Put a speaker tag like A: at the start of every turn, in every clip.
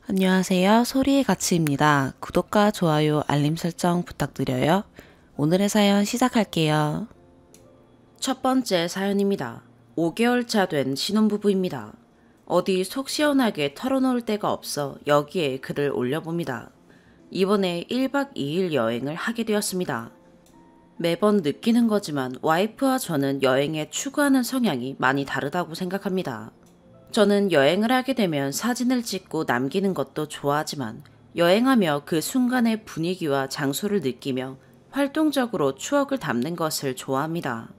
A: 안녕하세요. 소리의 가치입니다. 구독과 좋아요, 알림 설정 부탁드려요. 오늘의 사연 시작할게요. 첫 번째 사연입니다. 5개월 차 된 신혼부부입니다. 어디 속 시원하게 털어놓을 데가 없어 여기에 글을 올려봅니다. 이번에 1박 2일 여행을 하게 되었습니다. 매번 느끼는 거지만 와이프와 저는 여행에 추구하는 성향이 많이 다르다고 생각합니다. 저는 여행을 하게 되면 사진을 찍고 남기는 것도 좋아하지만 여행하며 그 순간의 분위기와 장소를 느끼며 활동적으로 추억을 담는 것을 좋아합니다.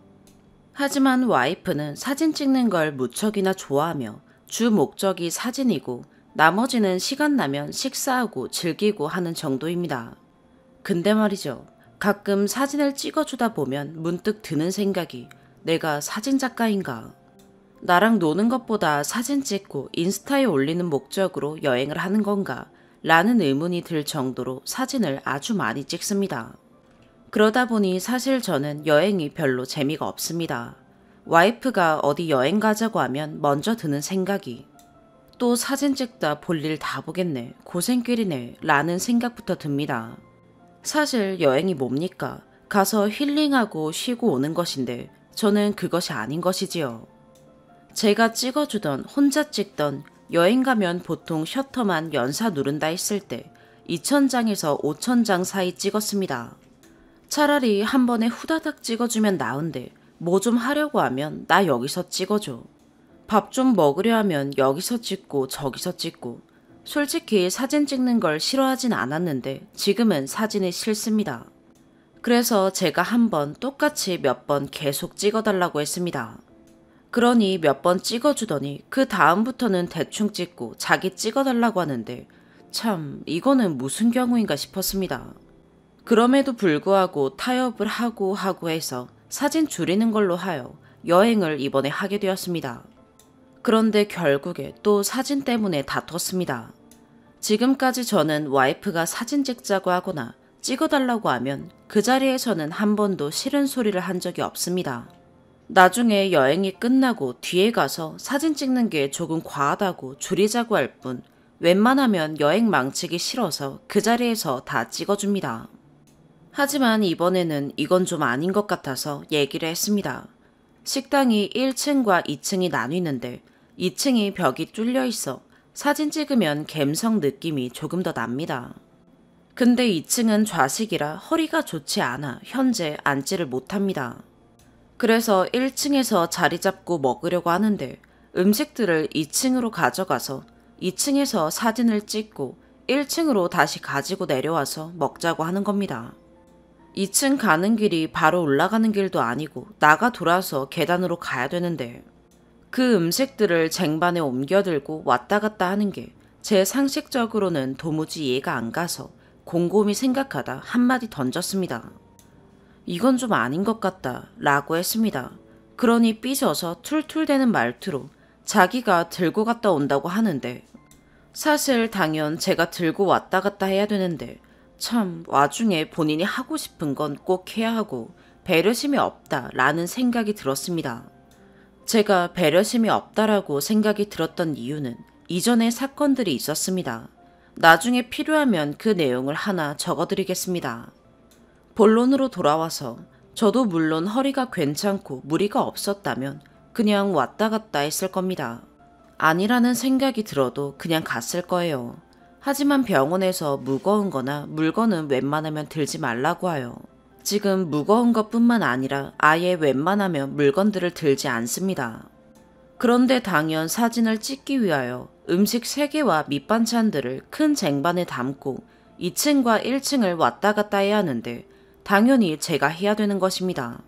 A: 하지만 와이프는 사진 찍는 걸 무척이나 좋아하며 주 목적이 사진이고 나머지는 시간 나면 식사하고 즐기고 하는 정도입니다. 근데 말이죠. 가끔 사진을 찍어주다 보면 문득 드는 생각이 내가 사진작가인가? 나랑 노는 것보다 사진 찍고 인스타에 올리는 목적으로 여행을 하는 건가? 라는 의문이 들 정도로 사진을 아주 많이 찍습니다. 그러다 보니 사실 저는 여행이 별로 재미가 없습니다. 와이프가 어디 여행 가자고 하면 먼저 드는 생각이 또 사진 찍다 볼 일 다 보겠네, 고생길이네 라는 생각부터 듭니다. 사실 여행이 뭡니까? 가서 힐링하고 쉬고 오는 것인데 저는 그것이 아닌 것이지요. 제가 찍어주던 혼자 찍던 여행 가면 보통 셔터만 연사 누른다 했을 때 2,000장에서 5,000장 사이 찍었습니다. 차라리 한 번에 후다닥 찍어주면 나은데 뭐 좀 하려고 하면 나 여기서 찍어줘. 밥 좀 먹으려 하면 여기서 찍고 저기서 찍고. 솔직히 사진 찍는 걸 싫어하진 않았는데 지금은 사진이 싫습니다. 그래서 제가 한 번 똑같이 몇 번 계속 찍어달라고 했습니다. 그러니 몇 번 찍어주더니 그 다음부터는 대충 찍고 자기 찍어달라고 하는데 참 이거는 무슨 경우인가 싶었습니다. 그럼에도 불구하고 타협을 하고 해서 사진 줄이는 걸로 하여 여행을 이번에 하게 되었습니다. 그런데 결국에 또 사진 때문에 다퉜습니다. 지금까지 저는 와이프가 사진 찍자고 하거나 찍어달라고 하면 그 자리에서는 한 번도 싫은 소리를 한 적이 없습니다. 나중에 여행이 끝나고 뒤에 가서 사진 찍는 게 조금 과하다고 줄이자고 할 뿐 웬만하면 여행 망치기 싫어서 그 자리에서 다 찍어줍니다. 하지만 이번에는 이건 좀 아닌 것 같아서 얘기를 했습니다. 식당이 1층과 2층이 나뉘는데 2층이 벽이 뚫려 있어 사진 찍으면 갬성 느낌이 조금 더 납니다. 근데 2층은 좌식이라 허리가 좋지 않아 현재 앉지를 못합니다. 그래서 1층에서 자리 잡고 먹으려고 하는데 음식들을 2층으로 가져가서 2층에서 사진을 찍고 1층으로 다시 가지고 내려와서 먹자고 하는 겁니다. 2층 가는 길이 바로 올라가는 길도 아니고 나가 돌아서 계단으로 가야 되는데 그 음식들을 쟁반에 옮겨들고 왔다 갔다 하는 게 제 상식적으로는 도무지 이해가 안 가서 곰곰이 생각하다 한마디 던졌습니다. 이건 좀 아닌 것 같다 라고 했습니다. 그러니 삐져서 툴툴대는 말투로 자기가 들고 갔다 온다고 하는데 사실 당연 제가 들고 왔다 갔다 해야 되는데 참 와중에 본인이 하고 싶은 건 꼭 해야 하고 배려심이 없다 라는 생각이 들었습니다. 제가 배려심이 없다라고 생각이 들었던 이유는 이전에 사건들이 있었습니다. 나중에 필요하면 그 내용을 하나 적어드리겠습니다. 본론으로 돌아와서 저도 물론 허리가 괜찮고 무리가 없었다면 그냥 왔다 갔다 했을 겁니다. 아니라는 생각이 들어도 그냥 갔을 거예요. 하지만 병원에서 무거운 거나 물건은 웬만하면 들지 말라고 하요. 지금 무거운 것뿐만 아니라 아예 웬만하면 물건들을 들지 않습니다. 그런데 당연 사진을 찍기 위하여 음식 3개와 밑반찬들을 큰 쟁반에 담고 2층과 1층을 왔다 갔다 해야 하는데 당연히 제가 해야 되는 것입니다.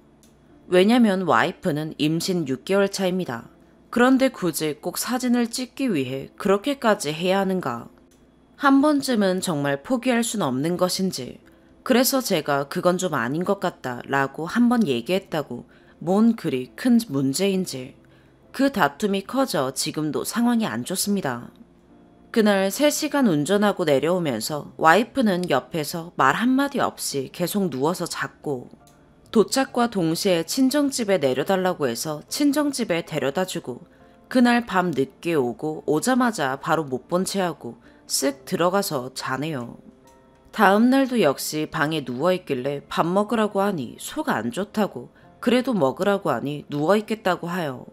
A: 왜냐면 와이프는 임신 6개월 차입니다. 그런데 굳이 꼭 사진을 찍기 위해 그렇게까지 해야 하는가? 한 번쯤은 정말 포기할 순 없는 것인지 그래서 제가 그건 좀 아닌 것 같다 라고 한번 얘기했다고 뭔 그리 큰 문제인지 그 다툼이 커져 지금도 상황이 안 좋습니다. 그날 3시간 운전하고 내려오면서 와이프는 옆에서 말 한마디 없이 계속 누워서 잤고 도착과 동시에 친정집에 내려달라고 해서 친정집에 데려다주고 그날 밤 늦게 오고 오자마자 바로 못 본 채 하고 쓱 들어가서 자네요. 다음 날도 역시 방에 누워있길래 밥 먹으라고 하니 속 안 좋다고, 그래도 먹으라고 하니 누워있겠다고 하여.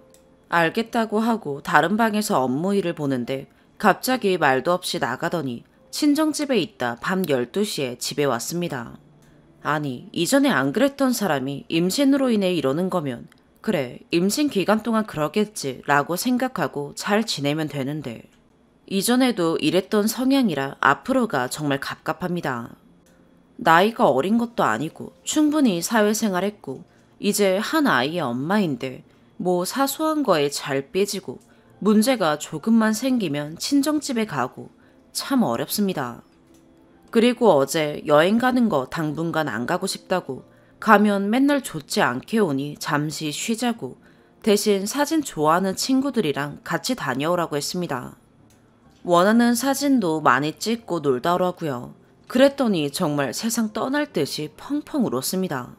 A: 알겠다고 하고 다른 방에서 업무 일을 보는데 갑자기 말도 없이 나가더니 친정집에 있다 밤 12시에 집에 왔습니다. 아니, 이전에 안 그랬던 사람이 임신으로 인해 이러는 거면 그래, 임신 기간 동안 그러겠지 라고 생각하고 잘 지내면 되는데 이전에도 이랬던 성향이라 앞으로가 정말 갑갑합니다. 나이가 어린 것도 아니고 충분히 사회생활했고 이제 한 아이의 엄마인데 뭐 사소한 거에 잘 삐지고 문제가 조금만 생기면 친정집에 가고 참 어렵습니다. 그리고 어제 여행 가는 거 당분간 안 가고 싶다고, 가면 맨날 좋지 않게 오니 잠시 쉬자고 대신 사진 좋아하는 친구들이랑 같이 다녀오라고 했습니다. 원하는 사진도 많이 찍고 놀다 오라고요. 그랬더니 정말 세상 떠날 듯이 펑펑 울었습니다.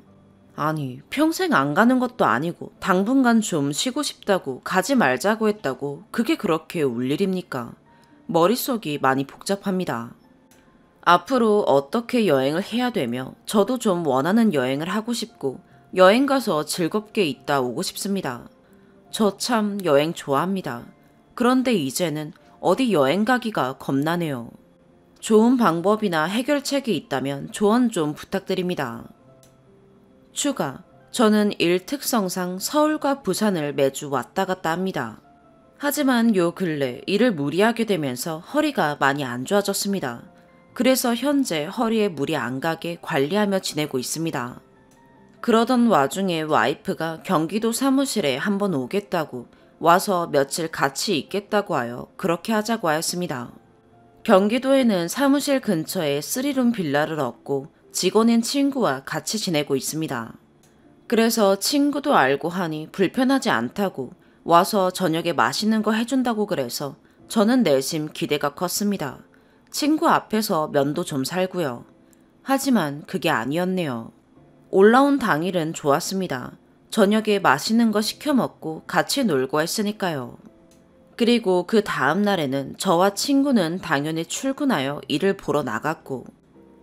A: 아니, 평생 안 가는 것도 아니고 당분간 좀 쉬고 싶다고 가지 말자고 했다고 그게 그렇게 울 일입니까? 머릿속이 많이 복잡합니다. 앞으로 어떻게 여행을 해야 되며 저도 좀 원하는 여행을 하고 싶고 여행 가서 즐겁게 있다 오고 싶습니다. 저 참 여행 좋아합니다. 그런데 이제는 어디 여행 가기가 겁나네요. 좋은 방법이나 해결책이 있다면 조언 좀 부탁드립니다. 추가, 저는 일 특성상 서울과 부산을 매주 왔다 갔다 합니다. 하지만 요 근래 일을 무리하게 되면서 허리가 많이 안 좋아졌습니다. 그래서 현재 허리에 무리 안 가게 관리하며 지내고 있습니다. 그러던 와중에 와이프가 경기도 사무실에 한번 오겠다고 와서 며칠 같이 있겠다고 하여 그렇게 하자고 하였습니다. 경기도에는 사무실 근처에 3룸 빌라를 얻고 직원인 친구와 같이 지내고 있습니다. 그래서 친구도 알고 하니 불편하지 않다고 와서 저녁에 맛있는 거 해준다고 그래서 저는 내심 기대가 컸습니다. 친구 앞에서 면도 좀 살고요. 하지만 그게 아니었네요. 올라온 당일은 좋았습니다. 저녁에 맛있는 거 시켜 먹고 같이 놀고 했으니까요. 그리고 그 다음 날에는 저와 친구는 당연히 출근하여 일을 보러 나갔고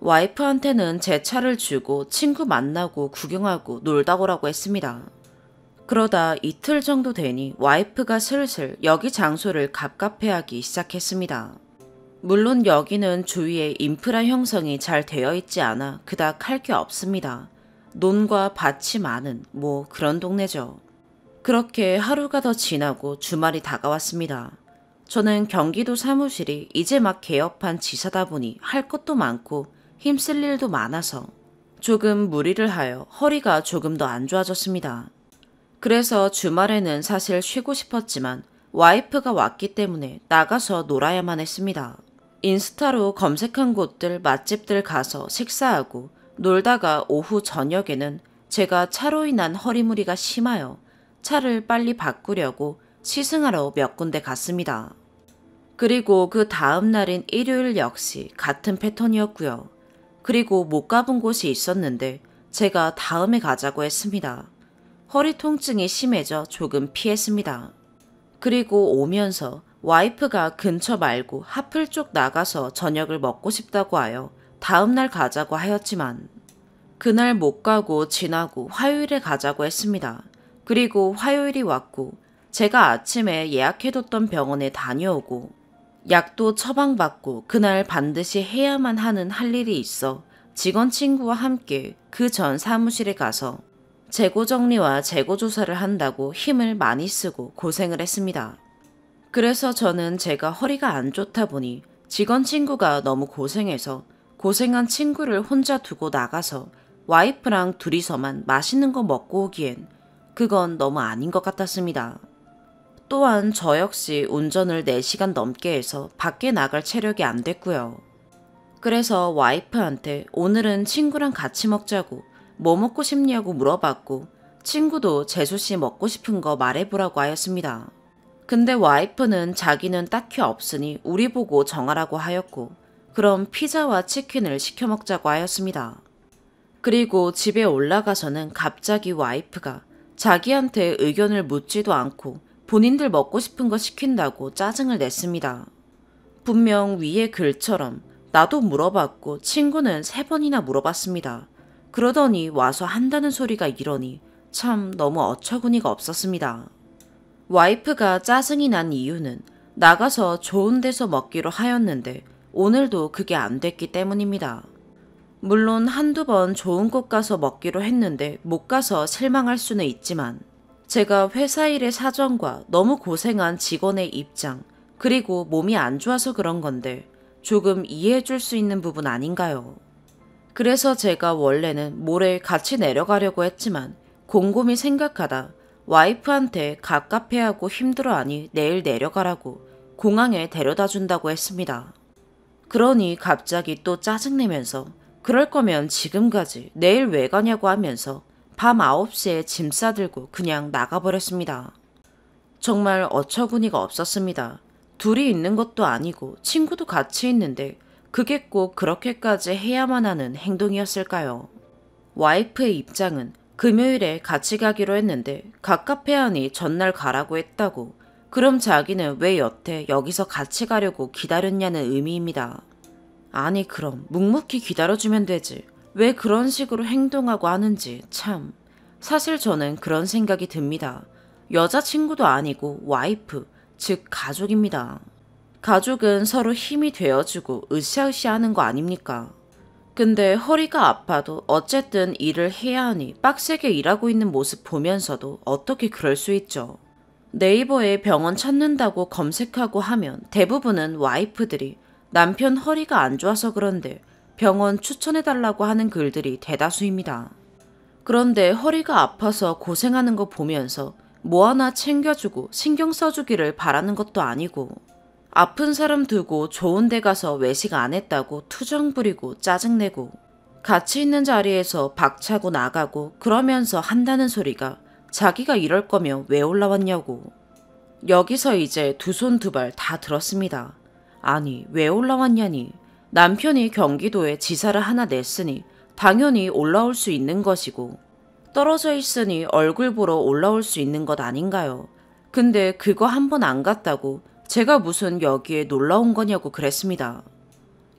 A: 와이프한테는 제 차를 주고 친구 만나고 구경하고 놀다 오라고 했습니다. 그러다 이틀 정도 되니 와이프가 슬슬 여기 장소를 갑갑해하기 시작했습니다. 물론 여기는 주위에 인프라 형성이 잘 되어 있지 않아 그닥 할 게 없습니다. 논과 밭이 많은 뭐 그런 동네죠. 그렇게 하루가 더 지나고 주말이 다가왔습니다. 저는 경기도 사무실이 이제 막 개업한 지사다 보니 할 것도 많고 힘쓸 일도 많아서 조금 무리를 하여 허리가 조금 더 안 좋아졌습니다. 그래서 주말에는 사실 쉬고 싶었지만 와이프가 왔기 때문에 나가서 놀아야만 했습니다. 인스타로 검색한 곳들 맛집들 가서 식사하고 놀다가 오후 저녁에는 제가 차로 인한 허리무리가 심하여 차를 빨리 바꾸려고 시승하러 몇 군데 갔습니다. 그리고 그 다음 날인 일요일 역시 같은 패턴이었고요. 그리고 못 가본 곳이 있었는데 제가 다음에 가자고 했습니다. 허리 통증이 심해져 조금 피했습니다. 그리고 오면서 와이프가 근처 말고 하플 쪽 나가서 저녁을 먹고 싶다고 하여 다음날 가자고 하였지만 그날 못 가고 지나고 화요일에 가자고 했습니다. 그리고 화요일이 왔고 제가 아침에 예약해뒀던 병원에 다녀오고 약도 처방받고 그날 반드시 해야만 하는 할 일이 있어 직원 친구와 함께 그 전 사무실에 가서 재고 정리와 재고 조사를 한다고 힘을 많이 쓰고 고생을 했습니다. 그래서 저는 제가 허리가 안 좋다 보니 직원 친구가 너무 고생해서 고생한 친구를 혼자 두고 나가서 와이프랑 둘이서만 맛있는 거 먹고 오기엔 그건 너무 아닌 것 같았습니다. 또한 저 역시 운전을 4시간 넘게 해서 밖에 나갈 체력이 안 됐고요. 그래서 와이프한테 오늘은 친구랑 같이 먹자고 뭐 먹고 싶냐고 물어봤고 친구도 재수씨 먹고 싶은 거 말해보라고 하였습니다. 근데 와이프는 자기는 딱히 없으니 우리 보고 정하라고 하였고 그럼 피자와 치킨을 시켜 먹자고 하였습니다. 그리고 집에 올라가서는 갑자기 와이프가 자기한테 의견을 묻지도 않고 본인들 먹고 싶은 거 시킨다고 짜증을 냈습니다. 분명 위에 글처럼 나도 물어봤고 친구는 3번이나 물어봤습니다. 그러더니 와서 한다는 소리가 이러니 참 너무 어처구니가 없었습니다. 와이프가 짜증이 난 이유는 나가서 좋은 데서 먹기로 하였는데 오늘도 그게 안 됐기 때문입니다. 물론 한두 번 좋은 곳 가서 먹기로 했는데 못 가서 실망할 수는 있지만 제가 회사 일의 사정과 너무 고생한 직원의 입장, 그리고 몸이 안 좋아서 그런 건데 조금 이해해 줄 수 있는 부분 아닌가요? 그래서 제가 원래는 모레 같이 내려가려고 했지만 곰곰이 생각하다 와이프한테 갑갑해하고 힘들어하니 내일 내려가라고 공항에 데려다 준다고 했습니다. 그러니 갑자기 또 짜증내면서 그럴 거면 지금 가지 내일 왜 가냐고 하면서 밤 9시에 짐 싸들고 그냥 나가버렸습니다. 정말 어처구니가 없었습니다. 둘이 있는 것도 아니고 친구도 같이 있는데 그게 꼭 그렇게까지 해야만 하는 행동이었을까요? 와이프의 입장은 금요일에 같이 가기로 했는데 갑갑해하니 전날 가라고 했다고. 그럼 자기는 왜 여태 여기서 같이 가려고 기다렸냐는 의미입니다. 아니 그럼 묵묵히 기다려주면 되지. 왜 그런 식으로 행동하고 하는지 참. 사실 저는 그런 생각이 듭니다. 여자친구도 아니고 와이프, 즉 가족입니다. 가족은 서로 힘이 되어주고 으쌰으쌰 하는 거 아닙니까? 근데 허리가 아파도 어쨌든 일을 해야 하니 빡세게 일하고 있는 모습 보면서도 어떻게 그럴 수 있죠? 네이버에 병원 찾는다고 검색하고 하면 대부분은 와이프들이 남편 허리가 안 좋아서 그런데 병원 추천해달라고 하는 글들이 대다수입니다. 그런데 허리가 아파서 고생하는 거 보면서 뭐 하나 챙겨주고 신경 써주기를 바라는 것도 아니고 아픈 사람 두고 좋은 데 가서 외식 안 했다고 투정 부리고 짜증내고 같이 있는 자리에서 박차고 나가고 그러면서 한다는 소리가 자기가 이럴 거면 왜 올라왔냐고. 여기서 이제 두 손 두 발 다 들었습니다. 아니 왜 올라왔냐니. 남편이 경기도에 지사를 하나 냈으니 당연히 올라올 수 있는 것이고 떨어져 있으니 얼굴 보러 올라올 수 있는 것 아닌가요? 근데 그거 한 번 안 갔다고 제가 무슨 여기에 놀러 온 거냐고 그랬습니다.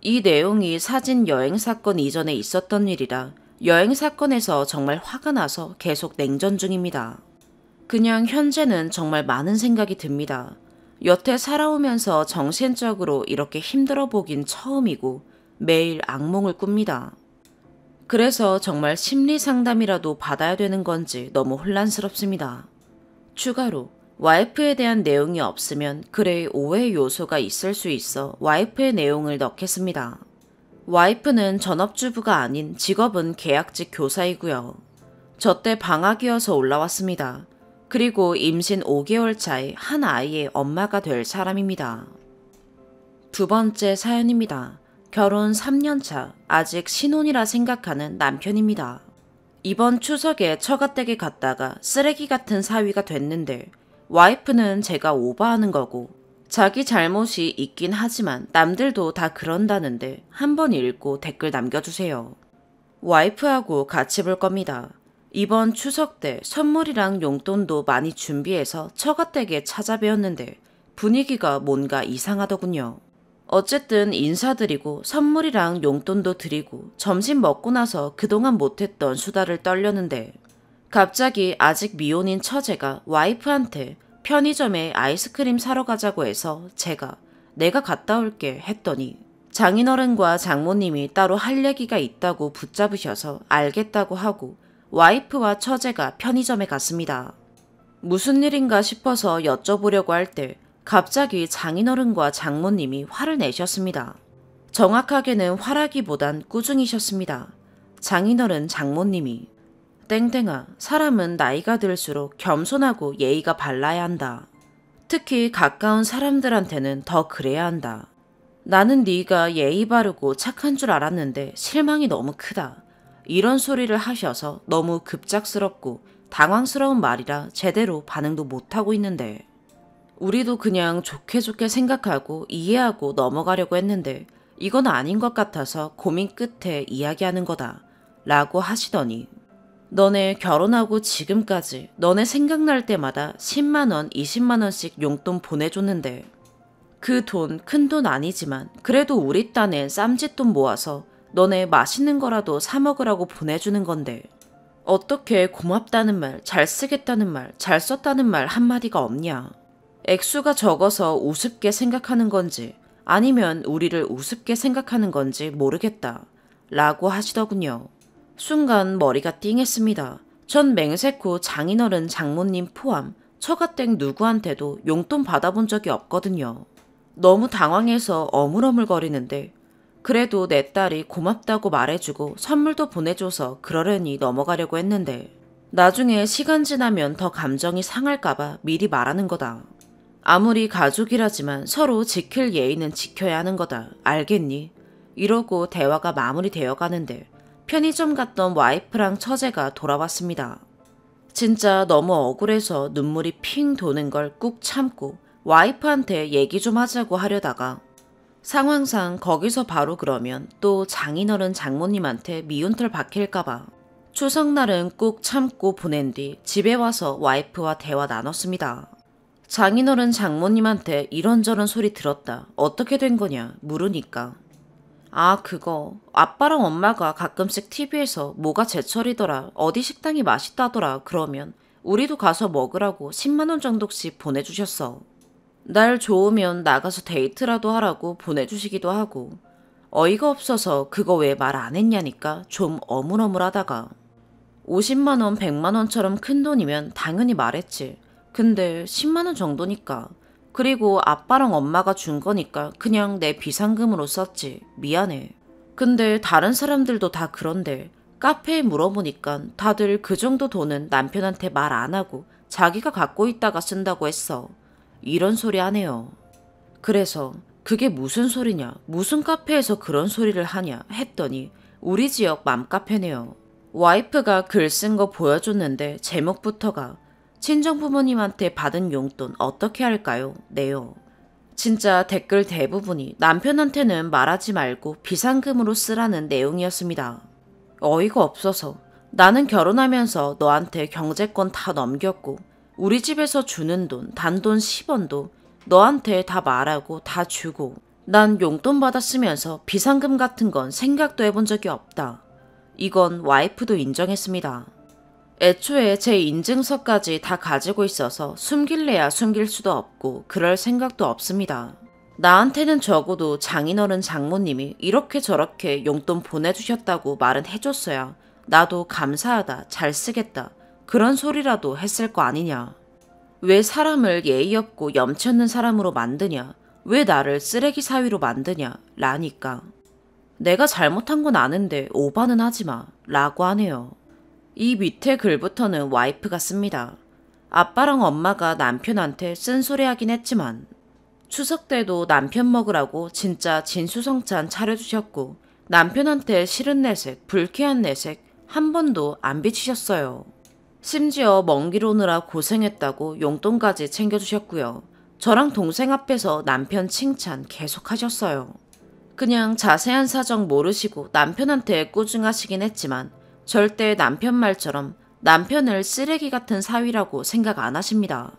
A: 이 내용이 사진 여행 사건 이전에 있었던 일이라 여행 사건에서 정말 화가 나서 계속 냉전 중입니다. 그냥 현재는 정말 많은 생각이 듭니다. 여태 살아오면서 정신적으로 이렇게 힘들어 보긴 처음이고 매일 악몽을 꿉니다. 그래서 정말 심리 상담이라도 받아야 되는 건지 너무 혼란스럽습니다. 추가로 와이프에 대한 내용이 없으면 글에 오해 요소가 있을 수 있어 와이프의 내용을 넣겠습니다. 와이프는 전업주부가 아닌 직업은 계약직 교사이고요. 저 때 방학이어서 올라왔습니다. 그리고 임신 5개월 차에 한 아이의 엄마가 될 사람입니다. 두 번째 사연입니다. 결혼 3년차, 아직 신혼이라 생각하는 남편입니다. 이번 추석에 처가댁에 갔다가 쓰레기 같은 사위가 됐는데 와이프는 제가 오버하는 거고 자기 잘못이 있긴 하지만 남들도 다 그런다는데 한번 읽고 댓글 남겨주세요. 와이프하고 같이 볼 겁니다. 이번 추석 때 선물이랑 용돈도 많이 준비해서 처가댁에 찾아뵈었는데 분위기가 뭔가 이상하더군요. 어쨌든 인사드리고 선물이랑 용돈도 드리고 점심 먹고 나서 그동안 못했던 수다를 떨렸는데 갑자기 아직 미혼인 처제가 와이프한테 편의점에 아이스크림 사러 가자고 해서 제가 내가 갔다 올게 했더니 장인어른과 장모님이 따로 할 얘기가 있다고 붙잡으셔서 알겠다고 하고 와이프와 처제가 편의점에 갔습니다. 무슨 일인가 싶어서 여쭤보려고 할 때 갑자기 장인어른과 장모님이 화를 내셨습니다. 정확하게는 화라기보단 꾸중이셨습니다. 장인어른 장모님이 땡땡아, 사람은 나이가 들수록 겸손하고 예의가 발라야 한다. 특히 가까운 사람들한테는 더 그래야 한다. 나는 네가 예의 바르고 착한 줄 알았는데 실망이 너무 크다. 이런 소리를 하셔서 너무 급작스럽고 당황스러운 말이라 제대로 반응도 못하고 있는데 우리도 그냥 좋게 좋게 생각하고 이해하고 넘어가려고 했는데 이건 아닌 것 같아서 고민 끝에 이야기하는 거다 라고 하시더니 너네 결혼하고 지금까지 너네 생각날 때마다 10만원, 20만원씩 용돈 보내줬는데 그 돈 큰 돈 아니지만 그래도 우리 딴에 쌈짓돈 모아서 너네 맛있는 거라도 사 먹으라고 보내주는 건데 어떻게 고맙다는 말, 잘 쓰겠다는 말, 잘 썼다는 말 한마디가 없냐. 액수가 적어서 우습게 생각하는 건지 아니면 우리를 우습게 생각하는 건지 모르겠다 라고 하시더군요. 순간 머리가 띵했습니다. 전 맹세코 장인어른 장모님 포함 처가댁 누구한테도 용돈 받아본 적이 없거든요. 너무 당황해서 어물어물거리는데 그래도 내 딸이 고맙다고 말해주고 선물도 보내줘서 그러려니 넘어가려고 했는데 나중에 시간 지나면 더 감정이 상할까봐 미리 말하는 거다. 아무리 가족이라지만 서로 지킬 예의는 지켜야 하는 거다. 알겠니? 이러고 대화가 마무리되어 가는데 편의점 갔던 와이프랑 처제가 돌아왔습니다. 진짜 너무 억울해서 눈물이 핑 도는 걸 꾹 참고 와이프한테 얘기 좀 하자고 하려다가 상황상 거기서 바로 그러면 또 장인어른 장모님한테 미운털 박힐까봐 추석날은 꾹 참고 보낸 뒤 집에 와서 와이프와 대화 나눴습니다. 장인어른 장모님한테 이런저런 소리 들었다. 어떻게 된 거냐 물으니까 아 그거 아빠랑 엄마가 가끔씩 TV에서 뭐가 제철이더라 어디 식당이 맛있다더라 그러면 우리도 가서 먹으라고 10만원 정도씩 보내주셨어. 날 좋으면 나가서 데이트라도 하라고 보내주시기도 하고 어이가 없어서 그거 왜 말 안 했냐니까 좀 어물어물하다가 50만원 100만원처럼 큰 돈이면 당연히 말했지. 근데 10만원 정도니까 그리고 아빠랑 엄마가 준 거니까 그냥 내 비상금으로 썼지. 미안해. 근데 다른 사람들도 다 그런데 카페에 물어보니까 다들 그 정도 돈은 남편한테 말 안 하고 자기가 갖고 있다가 쓴다고 했어. 이런 소리 하네요. 그래서 그게 무슨 소리냐 무슨 카페에서 그런 소리를 하냐 했더니 우리 지역 맘카페네요. 와이프가 글 쓴 거 보여줬는데 제목부터가 친정부모님한테 받은 용돈 어떻게 할까요? 네요. 진짜 댓글 대부분이 남편한테는 말하지 말고 비상금으로 쓰라는 내용이었습니다. 어이가 없어서 나는 결혼하면서 너한테 경제권 다 넘겼고 우리 집에서 주는 돈 단돈 10원도 너한테 다 말하고 다 주고 난 용돈 받았으면서 비상금 같은 건 생각도 해본 적이 없다. 이건 와이프도 인정했습니다. 애초에 제 인증서까지 다 가지고 있어서 숨길래야 숨길 수도 없고 그럴 생각도 없습니다. 나한테는 적어도 장인어른 장모님이 이렇게 저렇게 용돈 보내주셨다고 말은 해줬어야 나도 감사하다 잘 쓰겠다 그런 소리라도 했을 거 아니냐. 왜 사람을 예의 없고 염치 없는 사람으로 만드냐 왜 나를 쓰레기 사위로 만드냐 라니까 내가 잘못한 건 아는데 오바는 하지마 라고 하네요. 이 밑에 글부터는 와이프가 씁니다. 아빠랑 엄마가 남편한테 쓴소리 하긴 했지만 추석 때도 남편 먹으라고 진짜 진수성찬 차려주셨고 남편한테 싫은 내색, 불쾌한 내색 한 번도 안 비치셨어요. 심지어 먼 길 오느라 고생했다고 용돈까지 챙겨주셨고요. 저랑 동생 앞에서 남편 칭찬 계속 하셨어요. 그냥 자세한 사정 모르시고 남편한테 꾸중하시긴 했지만 절대 남편 말처럼 남편을 쓰레기 같은 사위라고 생각 안 하십니다.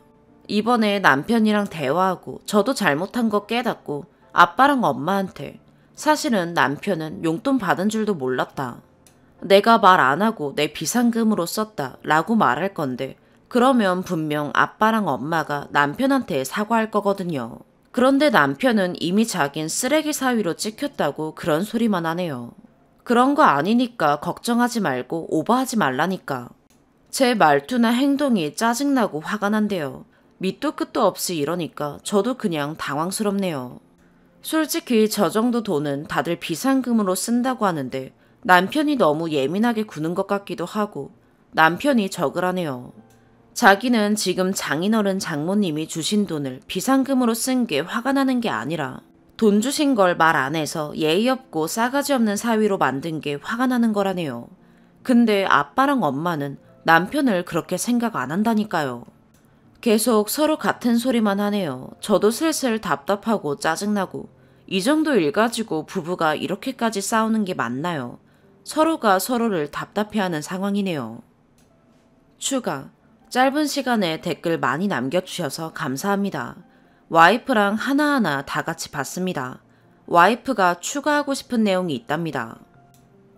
A: 이번에 남편이랑 대화하고 저도 잘못한 거 깨닫고 아빠랑 엄마한테 사실은 남편은 용돈 받은 줄도 몰랐다. 내가 말 안 하고 내 비상금으로 썼다 라고 말할 건데 그러면 분명 아빠랑 엄마가 남편한테 사과할 거거든요. 그런데 남편은 이미 자긴 쓰레기 사위로 찍혔다고 그런 소리만 하네요. 그런 거 아니니까 걱정하지 말고 오버하지 말라니까. 제 말투나 행동이 짜증나고 화가 난대요. 밑도 끝도 없이 이러니까 저도 그냥 당황스럽네요. 솔직히 저 정도 돈은 다들 비상금으로 쓴다고 하는데 남편이 너무 예민하게 구는 것 같기도 하고 남편이 적으라네요. 자기는 지금 장인어른 장모님이 주신 돈을 비상금으로 쓴 게 화가 나는 게 아니라 돈 주신 걸 말 안 해서 예의 없고 싸가지 없는 사위로 만든 게 화가 나는 거라네요. 근데 아빠랑 엄마는 남편을 그렇게 생각 안 한다니까요. 계속 서로 같은 소리만 하네요. 저도 슬슬 답답하고 짜증나고 이 정도 일 가지고 부부가 이렇게까지 싸우는 게 맞나요? 서로가 서로를 답답해하는 상황이네요. 추가. 짧은 시간에 댓글 많이 남겨주셔서 감사합니다. 와이프랑 하나하나 다 같이 봤습니다. 와이프가 추가하고 싶은 내용이 있답니다.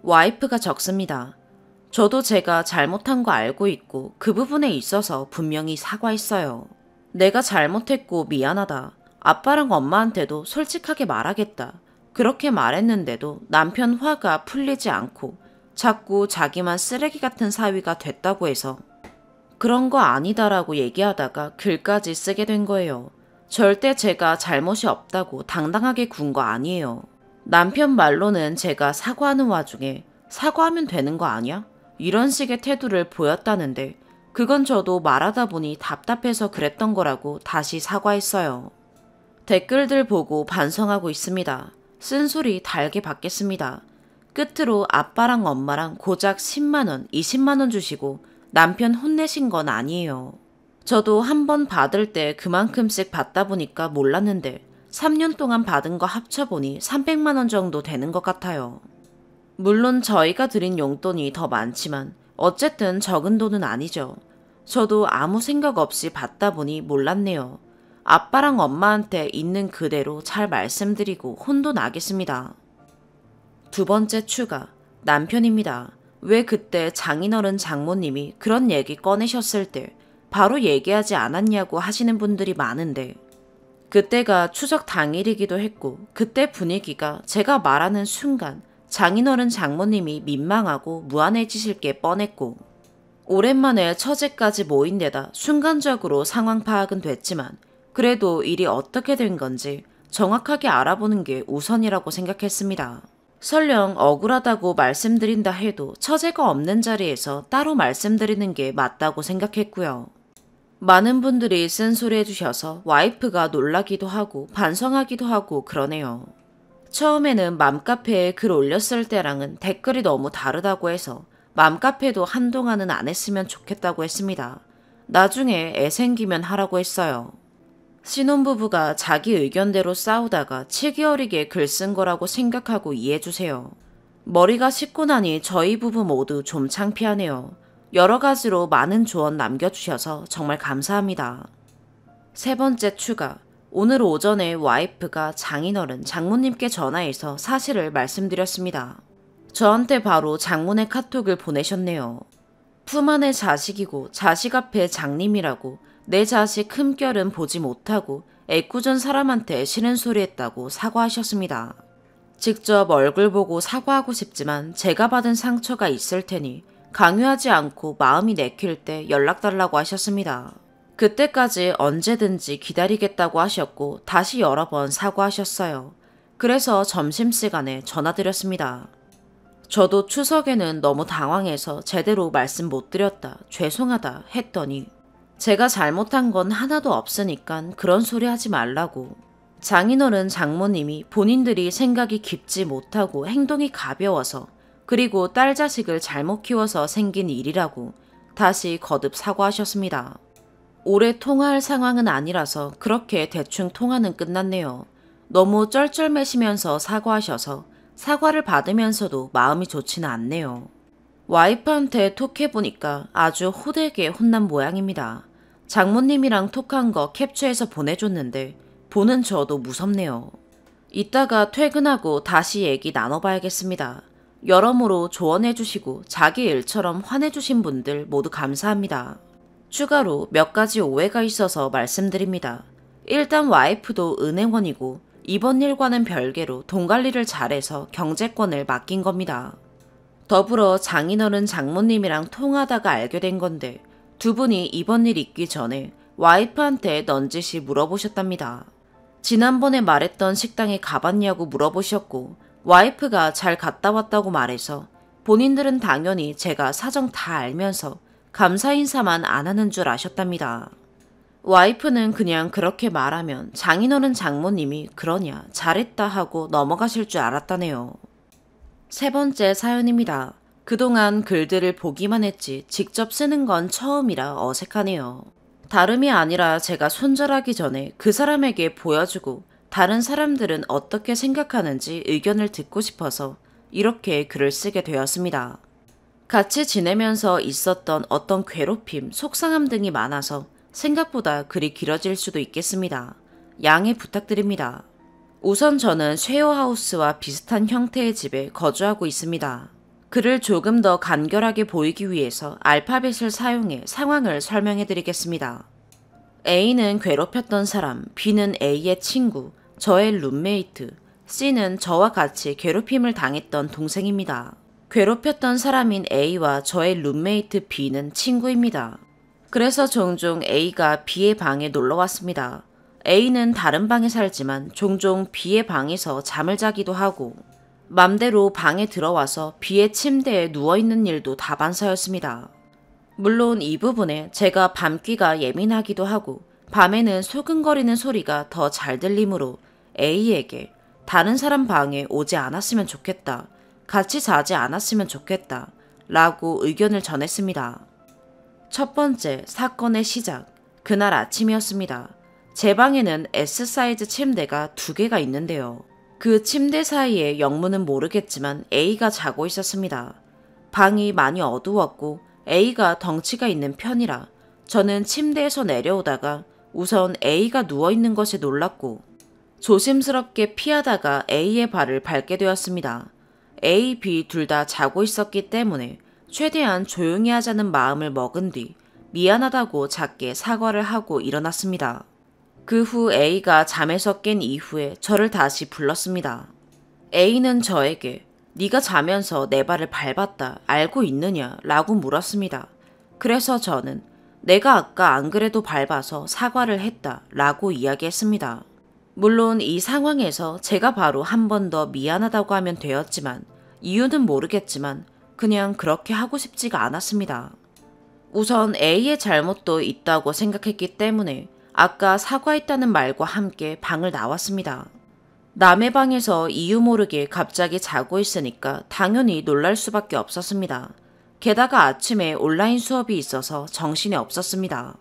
A: 와이프가 적습니다. 저도 제가 잘못한 거 알고 있고 그 부분에 있어서 분명히 사과했어요. 내가 잘못했고 미안하다. 아빠랑 엄마한테도 솔직하게 말하겠다. 그렇게 말했는데도 남편 화가 풀리지 않고 자꾸 자기만 쓰레기 같은 사위가 됐다고 해서 그런 거 아니다라고 얘기하다가 글까지 쓰게 된 거예요. 절대 제가 잘못이 없다고 당당하게 군 거 아니에요. 남편 말로는 제가 사과하는 와중에 사과하면 되는 거 아니야? 이런 식의 태도를 보였다는데 그건 저도 말하다 보니 답답해서 그랬던 거라고 다시 사과했어요. 댓글들 보고 반성하고 있습니다. 쓴소리 달게 받겠습니다. 끝으로 아빠랑 엄마랑 고작 10만원, 20만원 주시고 남편 혼내신 건 아니에요. 저도 한 번 받을 때 그만큼씩 받다 보니까 몰랐는데 3년 동안 받은 거 합쳐보니 300만원 정도 되는 것 같아요. 물론 저희가 드린 용돈이 더 많지만 어쨌든 적은 돈은 아니죠. 저도 아무 생각 없이 받다 보니 몰랐네요. 아빠랑 엄마한테 있는 그대로 잘 말씀드리고 혼도 나겠습니다. 두 번째 추가. 남편입니다. 왜 그때 장인어른 장모님이 그런 얘기 꺼내셨을 때 바로 얘기하지 않았냐고 하시는 분들이 많은데 그때가 추석 당일이기도 했고 그때 분위기가 제가 말하는 순간 장인어른 장모님이 민망하고 무안해지실 게 뻔했고 오랜만에 처제까지 모인 데다 순간적으로 상황 파악은 됐지만 그래도 일이 어떻게 된 건지 정확하게 알아보는 게 우선이라고 생각했습니다. 설령 억울하다고 말씀드린다 해도 처제가 없는 자리에서 따로 말씀드리는 게 맞다고 생각했고요. 많은 분들이 쓴소리 해주셔서 와이프가 놀라기도 하고 반성하기도 하고 그러네요. 처음에는 맘카페에 글 올렸을 때랑은 댓글이 너무 다르다고 해서 맘카페도 한동안은 안 했으면 좋겠다고 했습니다. 나중에 애 생기면 하라고 했어요. 신혼부부가 자기 의견대로 싸우다가 치기 어리게 글 쓴 거라고 생각하고 이해해주세요. 머리가 식고 나니 저희 부부 모두 좀 창피하네요. 여러 가지로 많은 조언 남겨주셔서 정말 감사합니다. 세 번째 추가. 오늘 오전에 와이프가 장인어른 장모님께 전화해서 사실을 말씀드렸습니다. 저한테 바로 장문의 카톡을 보내셨네요. 품 안의 자식이고 자식 앞에 장님이라고 내 자식 흠결은 보지 못하고 애꿎은 사람한테 싫은 소리 했다고 사과하셨습니다. 직접 얼굴 보고 사과하고 싶지만 제가 받은 상처가 있을 테니 강요하지 않고 마음이 내킬 때 연락달라고 하셨습니다. 그때까지 언제든지 기다리겠다고 하셨고 다시 여러 번 사과하셨어요. 그래서 점심시간에 전화드렸습니다. 저도 추석에는 너무 당황해서 제대로 말씀 못 드렸다, 죄송하다 했더니 제가 잘못한 건 하나도 없으니까 그런 소리 하지 말라고. 장인어른 장모님이 본인들이 생각이 깊지 못하고 행동이 가벼워서 그리고 딸 자식을 잘못 키워서 생긴 일이라고 다시 거듭 사과하셨습니다. 오래 통화할 상황은 아니라서 그렇게 대충 통화는 끝났네요. 너무 쩔쩔매시면서 사과하셔서 사과를 받으면서도 마음이 좋지는 않네요. 와이프한테 톡해보니까 아주 호되게 혼난 모양입니다. 장모님이랑 톡한 거 캡처해서 보내줬는데 보는 저도 무섭네요. 이따가 퇴근하고 다시 얘기 나눠봐야겠습니다. 여러모로 조언해주시고 자기 일처럼 화내주신 분들 모두 감사합니다. 추가로 몇 가지 오해가 있어서 말씀드립니다. 일단 와이프도 은행원이고 이번 일과는 별개로 돈 관리를 잘해서 경제권을 맡긴 겁니다. 더불어 장인어른 장모님이랑 통하다가 알게 된 건데 두 분이 이번 일 있기 전에 와이프한테 넌지시 물어보셨답니다. 지난번에 말했던 식당에 가봤냐고 물어보셨고 와이프가 잘 갔다 왔다고 말해서 본인들은 당연히 제가 사정 다 알면서 감사 인사만 안 하는 줄 아셨답니다. 와이프는 그냥 그렇게 말하면 장인어른 장모님이 그러냐 잘했다 하고 넘어가실 줄 알았다네요. 세 번째 사연입니다. 그동안 글들을 보기만 했지 직접 쓰는 건 처음이라 어색하네요. 다름이 아니라 제가 손절하기 전에 그 사람에게 보여주고 다른 사람들은 어떻게 생각하는지 의견을 듣고 싶어서 이렇게 글을 쓰게 되었습니다. 같이 지내면서 있었던 어떤 괴롭힘, 속상함 등이 많아서 생각보다 글이 길어질 수도 있겠습니다. 양해 부탁드립니다. 우선 저는 쉐어하우스와 비슷한 형태의 집에 거주하고 있습니다. 글을 조금 더 간결하게 보이기 위해서 알파벳을 사용해 상황을 설명해 드리겠습니다. A는 괴롭혔던 사람, B는 A의 친구, 저의 룸메이트, C는 저와 같이 괴롭힘을 당했던 동생입니다. 괴롭혔던 사람인 A와 저의 룸메이트 B는 친구입니다. 그래서 종종 A가 B의 방에 놀러 왔습니다. A는 다른 방에 살지만 종종 B의 방에서 잠을 자기도 하고 맘대로 방에 들어와서 B의 침대에 누워있는 일도 다반사였습니다. 물론 이 부분에 제가 밤귀가 예민하기도 하고 밤에는 소근거리는 소리가 더 잘 들리므로 A에게 다른 사람 방에 오지 않았으면 좋겠다, 같이 자지 않았으면 좋겠다 라고 의견을 전했습니다. 첫 번째 사건의 시작, 그날 아침이었습니다. 제 방에는 S사이즈 침대가 2개가 있는데요. 그 침대 사이에 영문은 모르겠지만 A가 자고 있었습니다. 방이 많이 어두웠고 A가 덩치가 있는 편이라 저는 침대에서 내려오다가 우선 A가 누워있는 것에 놀랐고 조심스럽게 피하다가 A의 발을 밟게 되었습니다. A, B 둘 다 자고 있었기 때문에 최대한 조용히 하자는 마음을 먹은 뒤 미안하다고 작게 사과를 하고 일어났습니다. 그 후 A가 잠에서 깬 이후에 저를 다시 불렀습니다. A는 저에게 네가 자면서 내 발을 밟았다 알고 있느냐 라고 물었습니다. 그래서 저는 내가 아까 안 그래도 밟아서 사과를 했다 라고 이야기했습니다. 물론 이 상황에서 제가 바로 한 번 더 미안하다고 하면 되었지만 이유는 모르겠지만 그냥 그렇게 하고 싶지가 않았습니다. 우선 A의 잘못도 있다고 생각했기 때문에 아까 사과했다는 말과 함께 방을 나왔습니다. 남의 방에서 이유 모르게 갑자기 자고 있으니까 당연히 놀랄 수밖에 없었습니다. 게다가 아침에 온라인 수업이 있어서 정신이 없었습니다.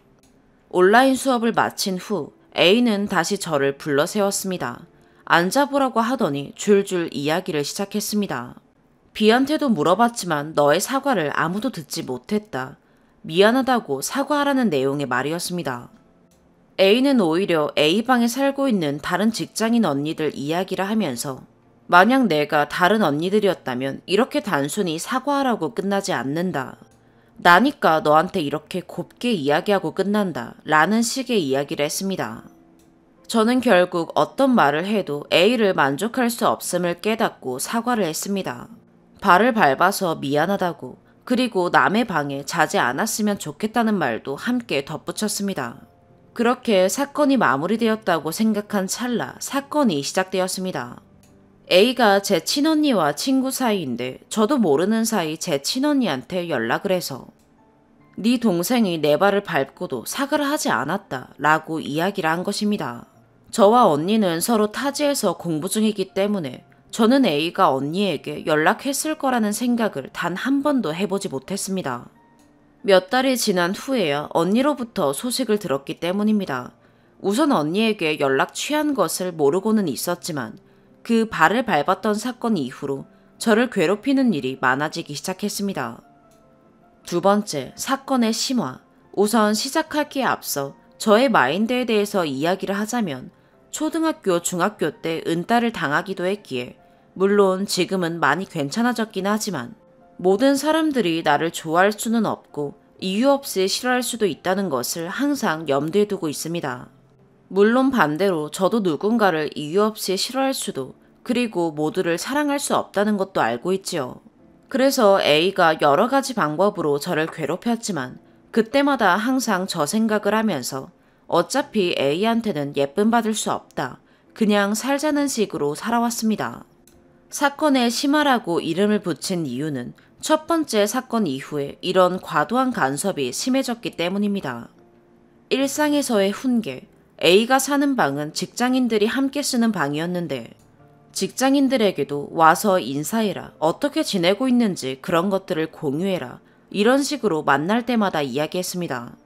A: 온라인 수업을 마친 후 A는 다시 저를 불러 세웠습니다. 앉아보라고 하더니 줄줄 이야기를 시작했습니다. B한테도 물어봤지만 너의 사과를 아무도 듣지 못했다. 미안하다고 사과하라는 내용의 말이었습니다. A는 오히려 A방에 살고 있는 다른 직장인 언니들 이야기를 하면서 만약 내가 다른 언니들이었다면 이렇게 단순히 사과하라고 끝나지 않는다. 나니까 너한테 이렇게 곱게 이야기하고 끝난다 라는 식의 이야기를 했습니다. 저는 결국 어떤 말을 해도 A를 만족할 수 없음을 깨닫고 사과를 했습니다. 발을 밟아서 미안하다고, 그리고 남의 방에 자지 않았으면 좋겠다는 말도 함께 덧붙였습니다. 그렇게 사건이 마무리되었다고 생각한 찰나 사건이 시작되었습니다. A가 제 친언니와 친구 사이인데 저도 모르는 사이 제 친언니한테 연락을 해서 네 동생이 내 발을 밟고도 사과를 하지 않았다 라고 이야기를 한 것입니다. 저와 언니는 서로 타지에서 공부 중이기 때문에 저는 A가 언니에게 연락했을 거라는 생각을 단 한 번도 해보지 못했습니다. 몇 달이 지난 후에야 언니로부터 소식을 들었기 때문입니다. 우선 언니에게 연락 취한 것을 모르고는 있었지만 그 발을 밟았던 사건 이후로 저를 괴롭히는 일이 많아지기 시작했습니다. 두 번째, 사건의 심화. 우선 시작하기에 앞서 저의 마인드에 대해서 이야기를 하자면 초등학교, 중학교 때 은따를 당하기도 했기에 물론 지금은 많이 괜찮아졌긴 하지만 모든 사람들이 나를 좋아할 수는 없고 이유 없이 싫어할 수도 있다는 것을 항상 염두에 두고 있습니다. 물론 반대로 저도 누군가를 이유 없이 싫어할 수도, 그리고 모두를 사랑할 수 없다는 것도 알고 있지요. 그래서 A가 여러 가지 방법으로 저를 괴롭혔지만 그때마다 항상 저 생각을 하면서 어차피 A한테는 예쁨 받을 수 없다, 그냥 살자는 식으로 살아왔습니다. 사건의 심화라고 이름을 붙인 이유는 첫 번째 사건 이후에 이런 과도한 간섭이 심해졌기 때문입니다. 일상에서의 훈계. A가 사는 방은 직장인들이 함께 쓰는 방이었는데 직장인들에게도 와서 인사해라, 어떻게 지내고 있는지 그런 것들을 공유해라, 이런 식으로 만날 때마다 이야기했습니다.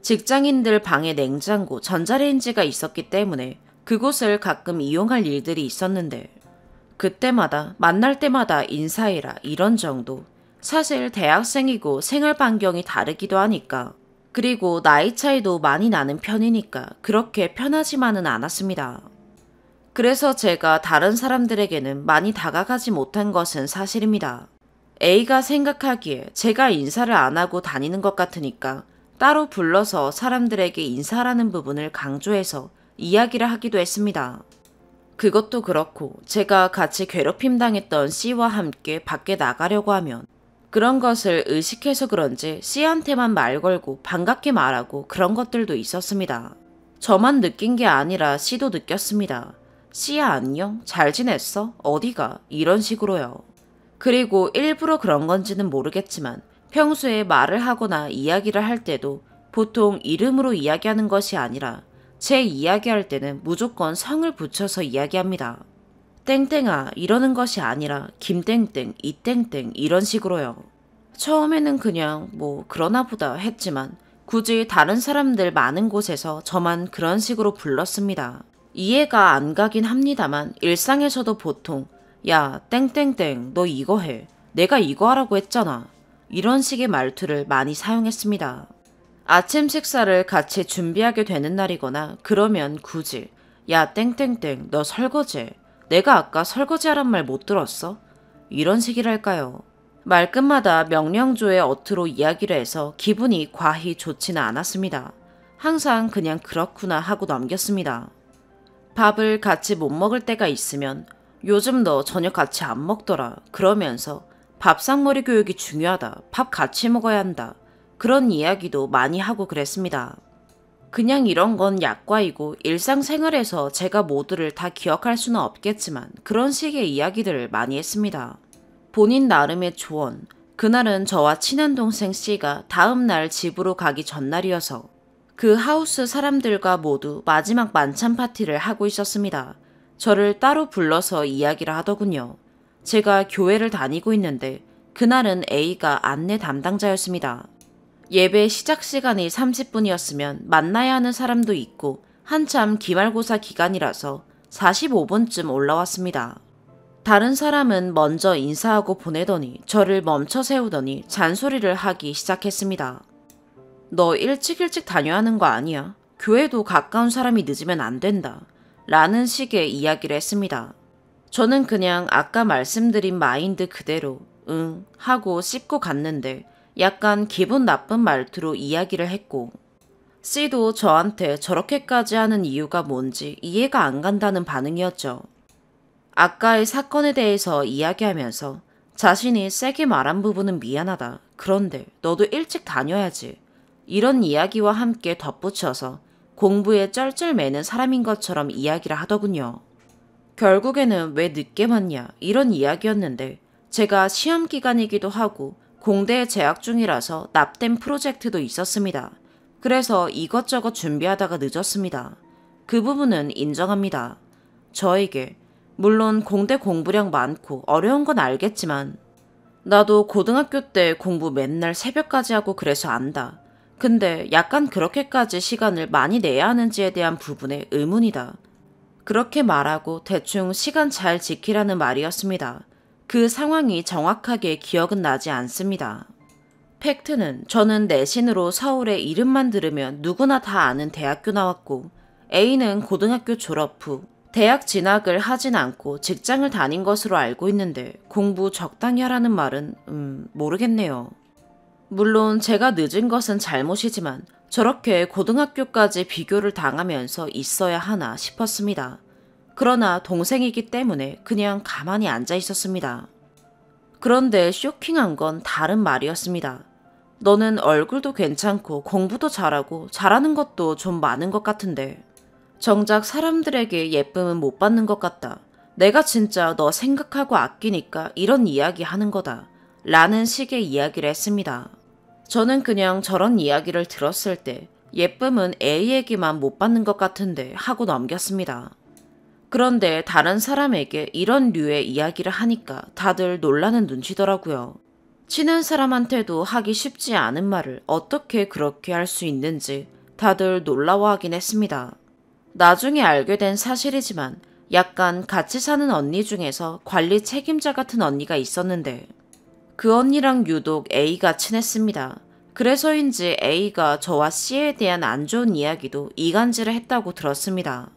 A: 직장인들 방에 냉장고, 전자레인지가 있었기 때문에 그곳을 가끔 이용할 일들이 있었는데 그때마다 만날 때마다 인사해라 이런 정도, 사실 대학생이고 생활 반경이 다르기도 하니까, 그리고 나이 차이도 많이 나는 편이니까 그렇게 편하지만은 않았습니다. 그래서 제가 다른 사람들에게는 많이 다가가지 못한 것은 사실입니다. A가 생각하기에 제가 인사를 안 하고 다니는 것 같으니까 따로 불러서 사람들에게 인사하라는 부분을 강조해서 이야기를 하기도 했습니다. 그것도 그렇고 제가 같이 괴롭힘 당했던 C와 함께 밖에 나가려고 하면 그런 것을 의식해서 그런지 C한테만 말 걸고 반갑게 말하고 그런 것들도 있었습니다. 저만 느낀 게 아니라 C도 느꼈습니다. C야 안녕? 잘 지냈어? 어디가? 이런 식으로요. 그리고 일부러 그런 건지는 모르겠지만 평소에 말을 하거나 이야기를 할 때도 보통 이름으로 이야기하는 것이 아니라 제 이야기할 때는 무조건 성을 붙여서 이야기합니다. 땡땡아 이러는 것이 아니라 김땡땡, 이땡땡 이런 식으로요. 처음에는 그냥 뭐 그러나 보다 했지만 굳이 다른 사람들 많은 곳에서 저만 그런 식으로 불렀습니다. 이해가 안 가긴 합니다만 일상에서도 보통 야 땡땡땡 너 이거 해. 내가 이거 하라고 했잖아. 이런 식의 말투를 많이 사용했습니다. 아침 식사를 같이 준비하게 되는 날이거나 그러면 굳이 야 땡땡땡 너 설거지해. 내가 아까 설거지하란 말 못 들었어? 이런 식이랄까요. 말끝마다 명령조의 어투로 이야기를 해서 기분이 과히 좋지는 않았습니다. 항상 그냥 그렇구나 하고 넘겼습니다. 밥을 같이 못 먹을 때가 있으면 요즘 너 저녁 같이 안 먹더라 그러면서 밥상머리 교육이 중요하다. 밥 같이 먹어야 한다. 그런 이야기도 많이 하고 그랬습니다. 그냥 이런 건 약과이고 일상생활에서 제가 모두를 다 기억할 수는 없겠지만 그런 식의 이야기들을 많이 했습니다. 본인 나름의 조언. 그날은 저와 친한 동생 C가 다음날 집으로 가기 전날이어서 그 하우스 사람들과 모두 마지막 만찬 파티를 하고 있었습니다. 저를 따로 불러서 이야기를 하더군요. 제가 교회를 다니고 있는데 그날은 A가 안내 담당자였습니다. 예배 시작 시간이 30분이었으면 만나야 하는 사람도 있고 한참 기말고사 기간이라서 45분쯤 올라왔습니다. 다른 사람은 먼저 인사하고 보내더니 저를 멈춰 세우더니 잔소리를 하기 시작했습니다. 너 일찍 다녀야 하는 거 아니야? 교회도 가까운 사람이 늦으면 안 된다. 라는 식의 이야기를 했습니다. 저는 그냥 아까 말씀드린 마인드 그대로 응 하고 씹고 갔는데 약간 기분 나쁜 말투로 이야기를 했고 C도 저한테 저렇게까지 하는 이유가 뭔지 이해가 안 간다는 반응이었죠. 아까의 사건에 대해서 이야기하면서 자신이 세게 말한 부분은 미안하다. 그런데 너도 일찍 다녀야지. 이런 이야기와 함께 덧붙여서 공부에 쩔쩔매는 사람인 것처럼 이야기를 하더군요. 결국에는 왜 늦게 왔냐 이런 이야기였는데 제가 시험 기간이기도 하고 공대에 재학 중이라서 납땜 프로젝트도 있었습니다. 그래서 이것저것 준비하다가 늦었습니다. 그 부분은 인정합니다. 저에게 물론 공대 공부량 많고 어려운 건 알겠지만 나도 고등학교 때 공부 맨날 새벽까지 하고 그래서 안다. 근데 약간 그렇게까지 시간을 많이 내야 하는지에 대한 부분에 의문이다. 그렇게 말하고 대충 시간 잘 지키라는 말이었습니다. 그 상황이 정확하게 기억은 나지 않습니다. 팩트는 저는 내신으로 서울의 이름만 들으면 누구나 다 아는 대학교 나왔고 A는 고등학교 졸업 후 대학 진학을 하진 않고 직장을 다닌 것으로 알고 있는데 공부 적당히 하라는 말은 모르겠네요. 물론 제가 늦은 것은 잘못이지만 저렇게 고등학교까지 비교를 당하면서 있어야 하나 싶었습니다. 그러나 동생이기 때문에 그냥 가만히 앉아 있었습니다. 그런데 쇼킹한 건 다른 말이었습니다. 너는 얼굴도 괜찮고 공부도 잘하고 잘하는 것도 좀 많은 것 같은데 정작 사람들에게 예쁨은 못 받는 것 같다. 내가 진짜 너 생각하고 아끼니까 이런 이야기 하는 거다. 라는 식의 이야기를 했습니다. 저는 그냥 저런 이야기를 들었을 때 예쁨은 A에게만 못 받는 것 같은데 하고 넘겼습니다. 그런데 다른 사람에게 이런 류의 이야기를 하니까 다들 놀라는 눈치더라고요. 친한 사람한테도 하기 쉽지 않은 말을 어떻게 그렇게 할 수 있는지 다들 놀라워하긴 했습니다. 나중에 알게 된 사실이지만 약간 같이 사는 언니 중에서 관리 책임자 같은 언니가 있었는데 그 언니랑 유독 A가 친했습니다. 그래서인지 A가 저와 C에 대한 안 좋은 이야기도 이간질을 했다고 들었습니다.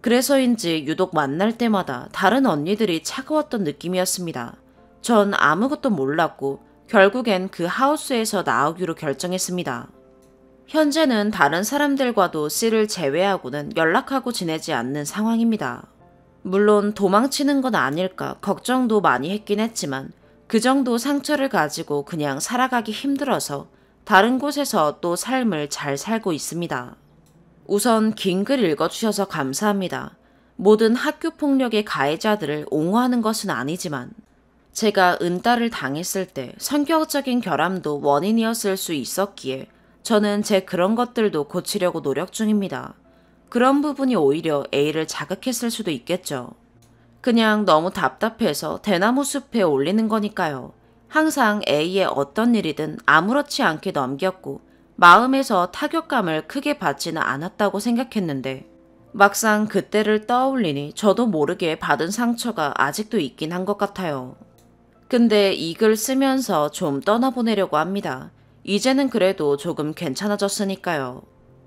A: 그래서인지 유독 만날 때마다 다른 언니들이 차가웠던 느낌이었습니다. 전 아무것도 몰랐고 결국엔 그 하우스에서 나오기로 결정했습니다. 현재는 다른 사람들과도 C를 제외하고는 연락하고 지내지 않는 상황입니다. 물론 도망치는 건 아닐까 걱정도 많이 했긴 했지만 그 정도 상처를 가지고 그냥 살아가기 힘들어서 다른 곳에서 또 삶을 잘 살고 있습니다. 우선 긴 글 읽어주셔서 감사합니다. 모든 학교폭력의 가해자들을 옹호하는 것은 아니지만 제가 은따를 당했을 때 성격적인 결함도 원인이었을 수 있었기에 저는 제 그런 것들도 고치려고 노력 중입니다. 그런 부분이 오히려 A를 자극했을 수도 있겠죠. 그냥 너무 답답해서 대나무 숲에 올리는 거니까요. 항상 A의 어떤 일이든 아무렇지 않게 넘겼고 마음에서 타격감을 크게 받지는 않았다고 생각했는데 막상 그때를 떠올리니 저도 모르게 받은 상처가 아직도 있긴 한 것 같아요. 근데 이 글 쓰면서 좀 떠나보내려고 합니다. 이제는 그래도 조금 괜찮아졌으니까요.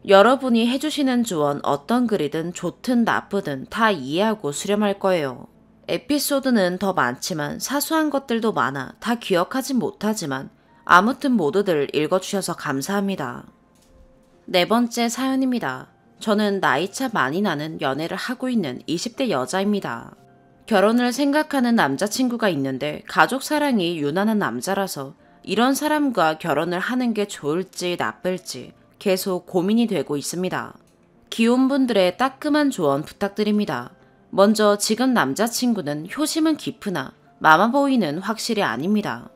A: 여러분이 해주시는 조언 어떤 글이든 좋든 나쁘든 다 이해하고 수렴할 거예요. 에피소드는 더 많지만 사소한 것들도 많아 다 기억하진 못하지만 아무튼 모두들 읽어주셔서 감사합니다. 네 번째 사연입니다. 저는 나이차 많이 나는 연애를 하고 있는 20대 여자입니다. 결혼을 생각하는 남자친구가 있는데 가족 사랑이 유난한 남자라서 이런 사람과 결혼을 하는 게 좋을지 나쁠지 계속 고민이 되고 있습니다. 기혼분들의 따끔한 조언 부탁드립니다. 먼저 지금 남자친구는 효심은 깊으나 마마보이는 확실히 아닙니다.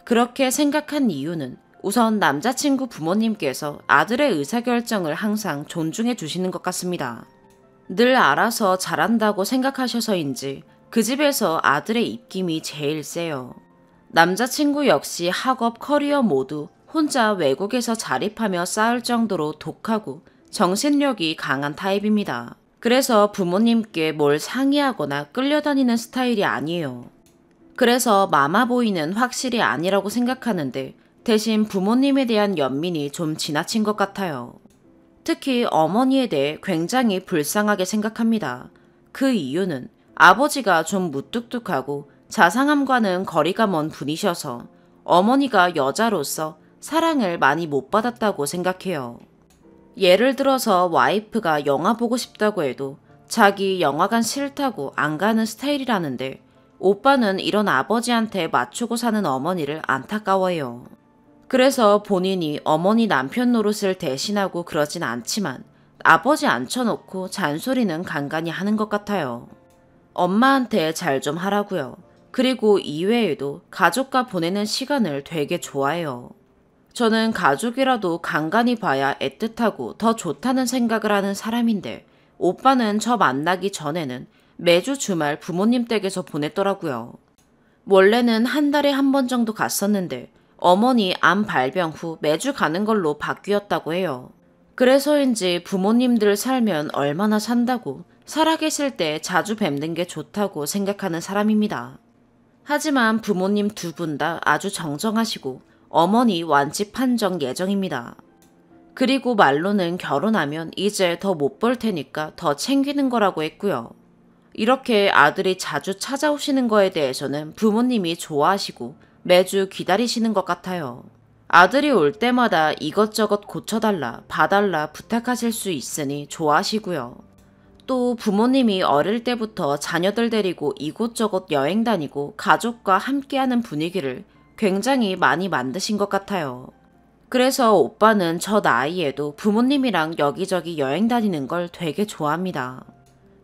A: 그렇게 생각한 이유는 우선 남자친구 부모님께서 아들의 의사결정을 항상 존중해 주시는 것 같습니다. 늘 알아서 잘한다고 생각하셔서인지 그 집에서 아들의 입김이 제일 세요. 남자친구 역시 학업, 커리어 모두 혼자 외국에서 자립하며 쌓을 정도로 독하고 정신력이 강한 타입입니다. 그래서 부모님께 뭘 상의하거나 끌려다니는 스타일이 아니에요. 그래서 마마보이는 확실히 아니라고 생각하는데 대신 부모님에 대한 연민이 좀 지나친 것 같아요. 특히 어머니에 대해 굉장히 불쌍하게 생각합니다. 그 이유는 아버지가 좀 무뚝뚝하고 자상함과는 거리가 먼 분이셔서 어머니가 여자로서 사랑을 많이 못 받았다고 생각해요. 예를 들어서 와이프가 영화 보고 싶다고 해도 자기 영화관 싫다고 안 가는 스타일이라는데 오빠는 이런 아버지한테 맞추고 사는 어머니를 안타까워해요. 그래서 본인이 어머니 남편 노릇을 대신하고 그러진 않지만 아버지 앉혀놓고 잔소리는 간간히 하는 것 같아요. 엄마한테 잘 좀 하라고요. 그리고 이외에도 가족과 보내는 시간을 되게 좋아해요. 저는 가족이라도 간간히 봐야 애틋하고 더 좋다는 생각을 하는 사람인데 오빠는 저 만나기 전에는 매주 주말 부모님 댁에서 보냈더라고요. 원래는 한 달에 한 번 정도 갔었는데 어머니 암 발병 후 매주 가는 걸로 바뀌었다고 해요. 그래서인지 부모님들 살면 얼마나 산다고 살아계실 때 자주 뵙는 게 좋다고 생각하는 사람입니다. 하지만 부모님 두 분 다 아주 정정하시고 어머니 완치 판정 예정입니다. 그리고 말로는 결혼하면 이제 더 못 볼 테니까 더 챙기는 거라고 했고요. 이렇게 아들이 자주 찾아오시는 거에 대해서는 부모님이 좋아하시고 매주 기다리시는 것 같아요. 아들이 올 때마다 이것저것 고쳐달라, 봐달라 부탁하실 수 있으니 좋아하시고요. 또 부모님이 어릴 때부터 자녀들 데리고 이곳저곳 여행 다니고 가족과 함께하는 분위기를 굉장히 많이 만드신 것 같아요. 그래서 오빠는 저 나이에도 부모님이랑 여기저기 여행 다니는 걸 되게 좋아합니다.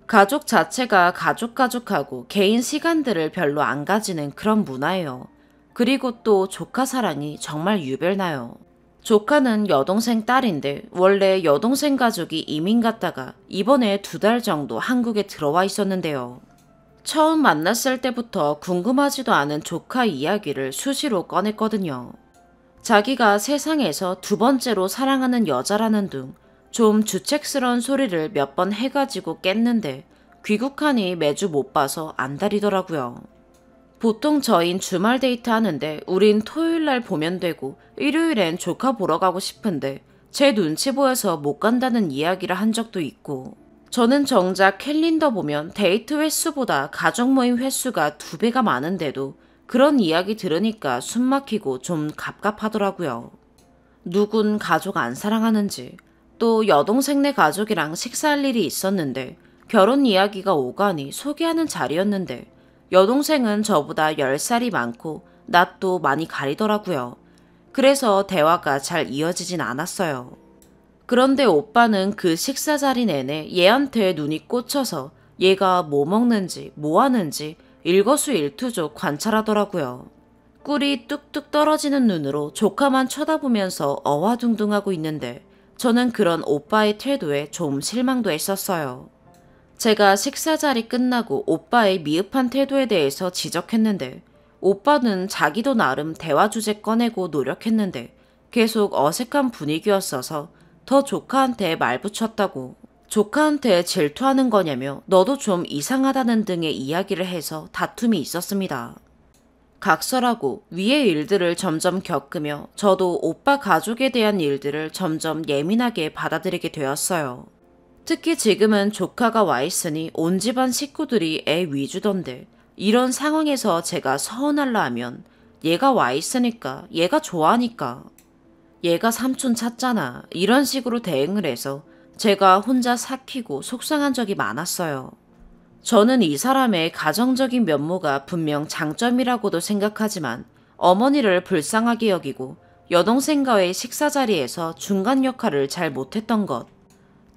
A: 가족 자체가 가족하고 개인 시간들을 별로 안 가지는 그런 문화예요. 그리고 또 조카 사랑이 정말 유별나요. 조카는 여동생 딸인데 원래 여동생 가족이 이민 갔다가 이번에 2달 정도 한국에 들어와 있었는데요. 처음 만났을 때부터 궁금하지도 않은 조카 이야기를 수시로 꺼냈거든요. 자기가 세상에서 2번째로 사랑하는 여자라는 둥 좀 주책스러운 소리를 몇 번 해가지고 깼는데 귀국하니 매주 못 봐서 안달이더라고요. 보통 저흰 주말 데이트 하는데 우린 토요일날 보면 되고 일요일엔 조카 보러 가고 싶은데 제 눈치 보여서 못 간다는 이야기를 한 적도 있고, 저는 정작 캘린더 보면 데이트 횟수보다 가족 모임 횟수가 2배가 많은데도 그런 이야기 들으니까 숨 막히고 좀 갑갑하더라고요. 누군 가족 안 사랑하는지, 또 여동생네 가족이랑 식사할 일이 있었는데 결혼 이야기가 오가니 소개하는 자리였는데 여동생은 저보다 10살이 많고 낯도 많이 가리더라고요. 그래서 대화가 잘 이어지진 않았어요. 그런데 오빠는 그 식사 자리 내내 얘한테 눈이 꽂혀서 얘가 뭐 먹는지 뭐 하는지 일거수일투족 관찰하더라고요. 꿀이 뚝뚝 떨어지는 눈으로 조카만 쳐다보면서 어화둥둥하고 있는데 저는 그런 오빠의 태도에 좀 실망도 했었어요. 제가 식사 자리 끝나고 오빠의 미흡한 태도에 대해서 지적했는데 오빠는 자기도 나름 대화 주제 꺼내고 노력했는데 계속 어색한 분위기였어서 더 조카한테 말 붙였다고, 조카한테 질투하는 거냐며 너도 좀 이상하다는 등의 이야기를 해서 다툼이 있었습니다. 각설하고 위의 일들을 점점 겪으며 저도 오빠 가족에 대한 일들을 점점 예민하게 받아들이게 되었어요. 특히 지금은 조카가 와 있으니 온 집안 식구들이 애 위주던데 이런 상황에서 제가 서운할라 하면 얘가 와 있으니까, 얘가 좋아하니까, 얘가 삼촌 찾잖아, 이런 식으로 대응을 해서 제가 혼자 삭히고 속상한 적이 많았어요. 저는 이 사람의 가정적인 면모가 분명 장점이라고도 생각하지만 어머니를 불쌍하게 여기고 여동생과의 식사 자리에서 중간 역할을 잘 못했던 것,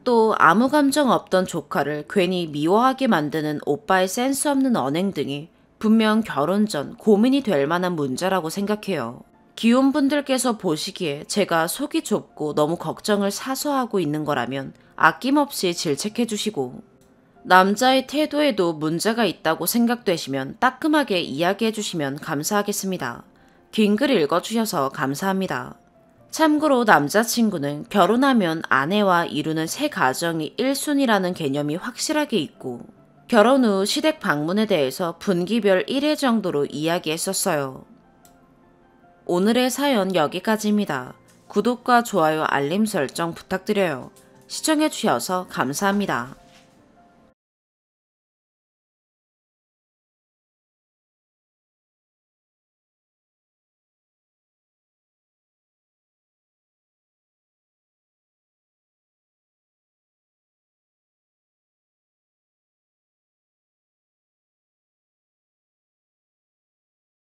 A: 또 아무 감정 없던 조카를 괜히 미워하게 만드는 오빠의 센스 없는 언행 등이 분명 결혼 전 고민이 될 만한 문제라고 생각해요. 기혼분들께서 보시기에 제가 속이 좁고 너무 걱정을 사서 하고 있는 거라면 아낌없이 질책해 주시고, 남자의 태도에도 문제가 있다고 생각되시면 따끔하게 이야기해 주시면 감사하겠습니다. 긴 글 읽어주셔서 감사합니다. 참고로 남자친구는 결혼하면 아내와 이루는 새 가정이 1순위라는 개념이 확실하게 있고 결혼 후 시댁 방문에 대해서 분기별 1회 정도로 이야기했었어요. 오늘의 사연 여기까지입니다. 구독과 좋아요 알림 설정 부탁드려요. 시청해주셔서 감사합니다.